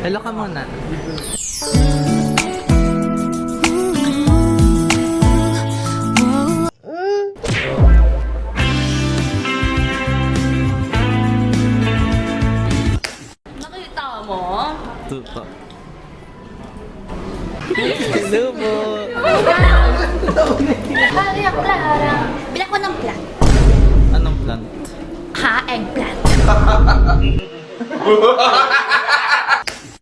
Hello ka muna. Nakita mo? Tuto. Hello po. Maria Clara. Bilang ko ng plant. Anong plant? Ha? Eggplant.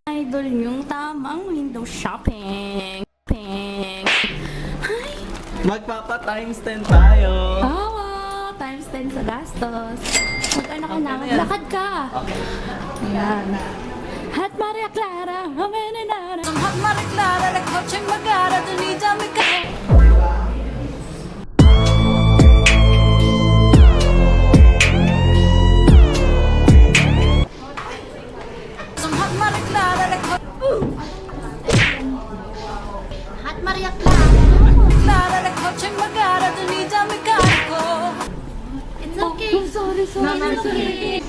Idol yung tamang window shopping. Ay, Magpapa-times 10 tayo. tawa. Times 10 sa gastos. Mag-ano ka na? Maglakad ka. Ayan. Hat Maria Clara. Ameninara. Hat Maria Clara. Nagkotseng magara. Dunidami ka. Hat Maria Clara. Clara, nagkotseng magara, dunidami ka ako. It's okay. Oh, sorry. No, it's okay.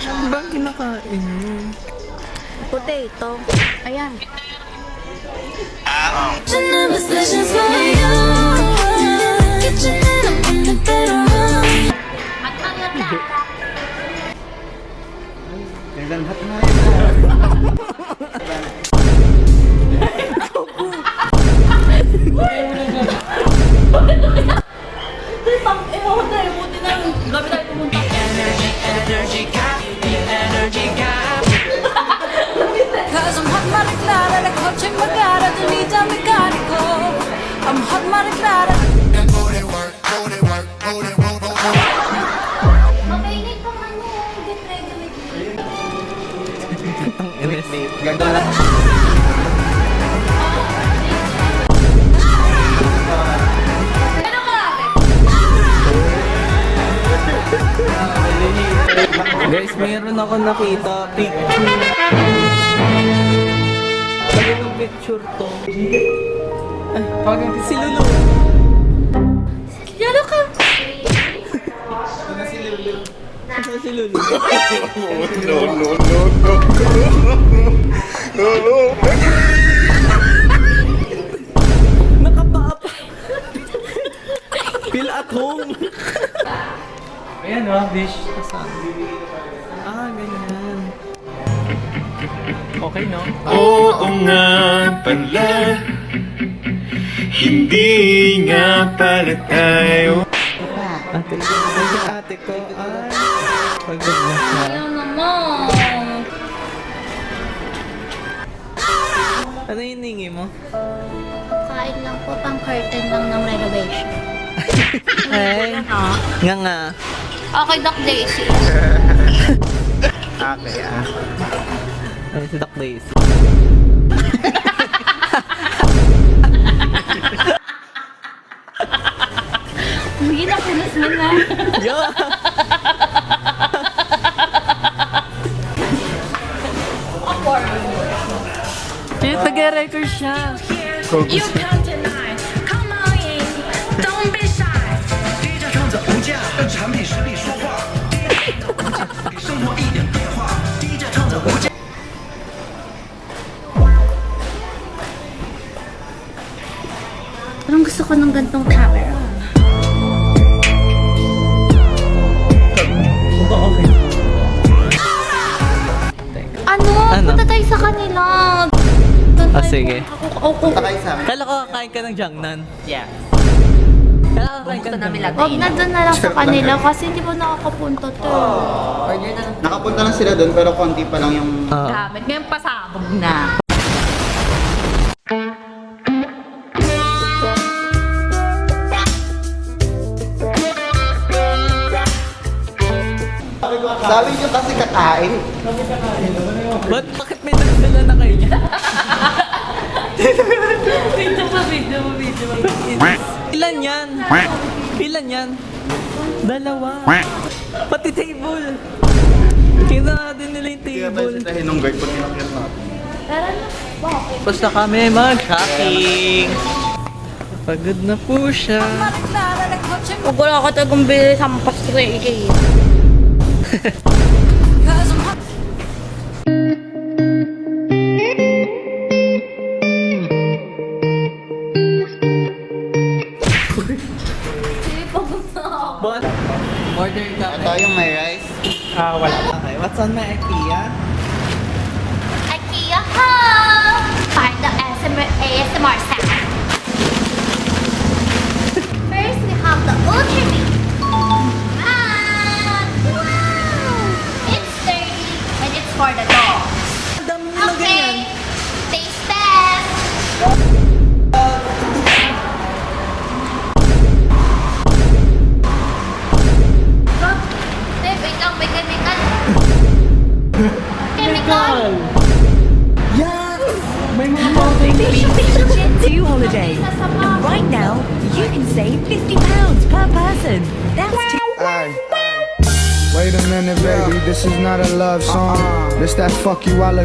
Ano bang kinakain mo? Potato. Ayan. Hat Maria Clara. Kailan hat na Buti na gabi tayo pumunta. Cause I'm hot Maria Clara, nagkotseng magara, dunidami ka ako. I'm hot Maria Clara. Makainit pang ano, get ready with me. Ang inis. Gagawa lang. Ano ka natin? Guys, mayroon ako nakita picture. Talagang picture to. Ay, si Lulu. Lalo ka. Ano si Lulu? Nakapaa pa. Feel at home. Ayan o, dish. Ah, ganyan. Okay, no? Oo nga pala, hindi nga pala tayo. Ate ko, ate ko. Ay, pagod na siya. Ayaw naman. Ano hiningi mo? Kain lang po, pang curtain lang ng renovation. Ay, nga nga. Okay, Doc Daisy. Okay, Ay, si Doc Daisy. Hindi na, punas mo na. Yo! Shit, nag-record siya. You come tonight, come on in, don't be shy. 低价唱着无价，让产品实力说话。给生活一点变化，低价唱着无价。 Parang gusto ko ng gantong camera. Ano? Ano? Punta tayo sa kanila. Ah, sige. Ako. Takay sa amin. Kala ko kakain ka ng Jiangnan. Yeah. Kala ko kakain ka ng Jiangnan. Huwag na doon na lang sa kanila kasi hindi mo nakakapunta to. Nakapunta lang sila doon pero konti pa lang yung... Oo. Gamit. Ngayon pasabog na. Sabi nyo kasi kakain. Bakit may nagdala na kayo niya? Video mo. Ilan yan? Ilan yan? Dalawa. Pati table. Kina din nila yung Kaya ba table. sila hinunggay pag tinakyan natin? Tara na. Bakit? Basta kami mag-shopping. Pagod na po siya. Huwag wala ka talagang bili sa pastrege. Bon, order ka. Ito yung may rice. Wala. Okay, what's on my IKEA? IKEA home! Find the ASMR sound. First, we have the Ultra Beat. Ah, wow! It's sturdy and it's for the dog. Okay, taste test. Wait lang, may chemical. Chemical. Two holiday. And right now, you can save £50 per person. That's Ay. Wait a minute, baby. This is not a love song. This that fuck you while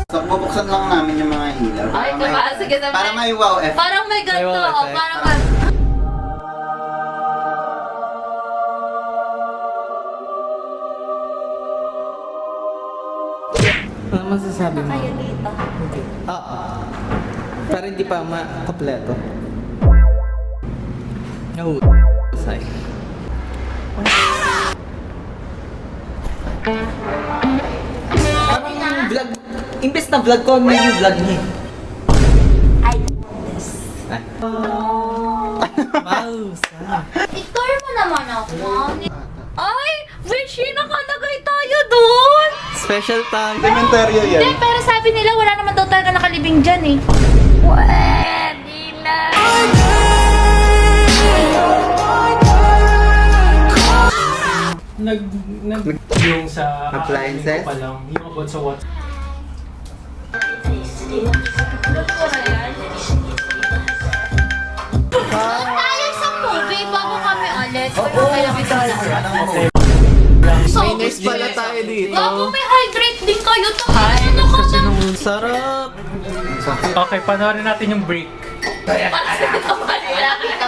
So, bubuksan lang namin yung mga ilaw. Ay, diba? Sige, sabi. Para may wow effect. Parang may ganito. May wow effect. Parang Ano masasabi mo? kayo dito. Oo. Pero hindi pa kompleto. No. Say. Parang vlog. Imbes na vlog ko, may yung vlog niya. Ay, Ay. Mouse. i-tour mo naman ako. Ay, Vichy, nakalagay tayo doon. Special time. Cementerio yan. Hindi, pero sabi nila wala naman daw talaga nakalibing dyan eh. Pwede na. Yung sa Appliances? pa lang, yung about sa what? Tayo sa movie bago kami alis. May nurse pala tayo dito. Bago may hydrate din kayo. Ano ka na? Sarap. Okay, panoorin natin yung break. Para sa ito, wala kita